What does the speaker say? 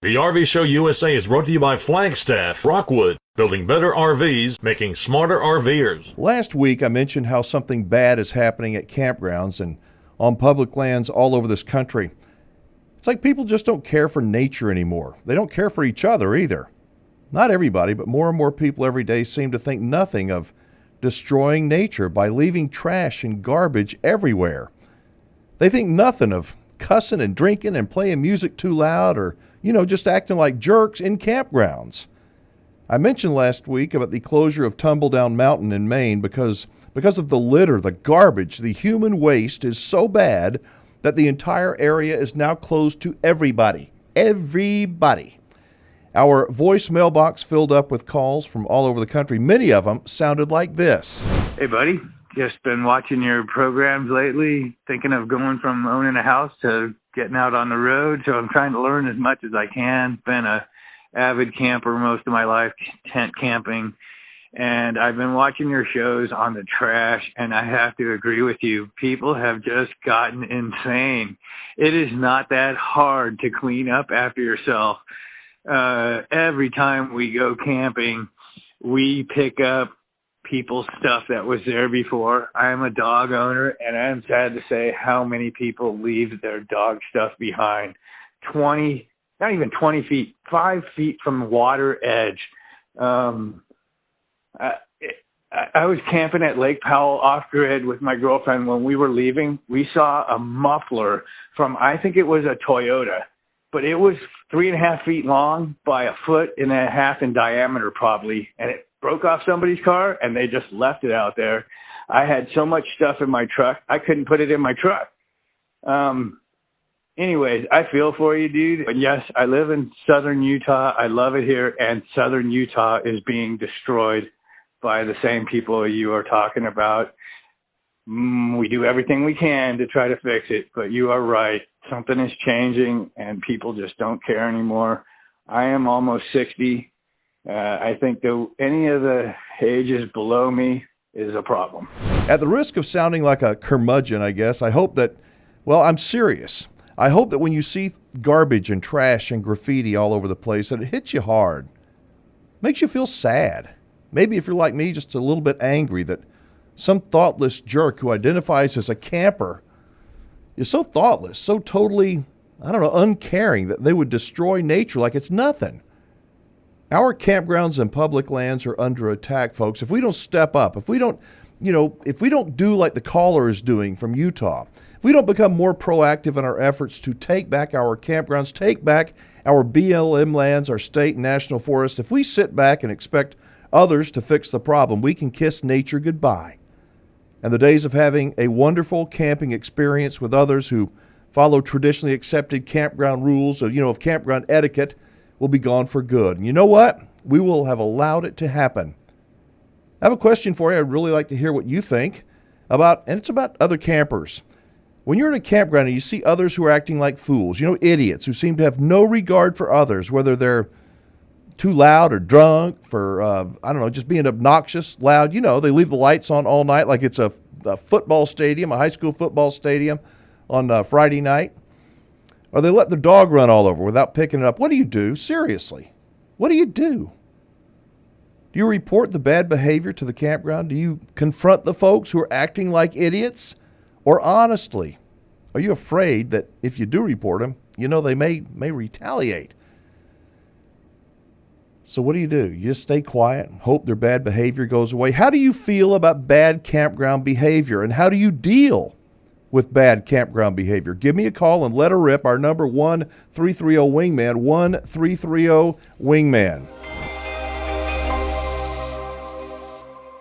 The RV Show USA is brought to you by Flagstaff, Rockwood, building better RVs, making smarter RVers. Last week, I mentioned how something bad is happening at campgrounds and on public lands all over this country. It's like people just don't care for nature anymore. They don't care for each other either. Not everybody, but more and more people every day seem to think nothing of destroying nature by leaving trash and garbage everywhere. They think nothing of cussing and drinking and playing music too loud or, just acting like jerks in campgrounds. I mentioned last week about the closure of Tumbledown Mountain in Maine because of the litter, the garbage, the human waste is so bad that the entire area is now closed to everybody. Everybody. Our voicemail box filled up with calls from all over the country. Many of them sounded like this. Hey, buddy. Just been watching your programs lately, thinking of going from owning a house to getting out on the road. So I'm trying to learn as much as I can. Been a avid camper most of my life, tent camping. And I've been watching your shows on the trash, and I have to agree with you. People have just gotten insane. It is not that hard to clean up after yourself. Every time we go camping, we pick up people's stuff that was there before. I'm a dog owner, and I'm sad to say how many people leave their dog stuff behind. 20, not even 20 feet, 5 feet from the water edge. I was camping at Lake Powell off-grid with my girlfriend. When we were leaving, we saw a muffler from, I think it was a Toyota, but it was 3.5 feet long by 1.5 feet in diameter probably, and it broke off somebody's car, and they just left it out there. I had so much stuff in my truck, I couldn't put it in my truck. Anyways, I feel for you, dude. But yes, I live in southern Utah. I love it here, and southern Utah is being destroyed by the same people you are talking about. We do everything we can to try to fix it, but you are right. Something is changing, and people just don't care anymore. I am almost 60. I think any of the ages below me is a problem. At the risk of sounding like a curmudgeon, I guess, I hope that, I'm serious. I hope that when you see garbage and trash and graffiti all over the place, that it hits you hard. Makes you feel sad. Maybe if you're like me, just a little bit angry that some thoughtless jerk who identifies as a camper is so thoughtless, so totally, uncaring that they would destroy nature like it's nothing. Our campgrounds and public lands are under attack, folks. If we don't step up, if we don't do like the caller is doing from Utah, if we don't become more proactive in our efforts to take back our campgrounds, take back our BLM lands, our state and national forests, if we sit back and expect others to fix the problem, we can kiss nature goodbye. And the days of having a wonderful camping experience with others who follow traditionally accepted campground rules, of campground etiquette, will be gone for good. And you know what? We will have allowed it to happen. I have a question for you. I'd really like to hear what you think about, and it's about other campers. When you're in a campground and you see others who are acting like fools, idiots who seem to have no regard for others, whether they're too loud or drunk for, just being obnoxious, loud. They leave the lights on all night like it's a football stadium, a high school football stadium on Friday night. Or they let their dog run all over without picking it up. What do you do? Seriously. What do you do? Do you report the bad behavior to the campground? Do you confront the folks who are acting like idiots? Or honestly, are you afraid that if you do report them, they may retaliate? So what do? You just stay quiet and hope their bad behavior goes away? How do you feel about bad campground behavior? And how do you deal with bad campground behavior? Give me a call and let her rip. Our number 1-330-WINGMAN, 1-330-WINGMAN.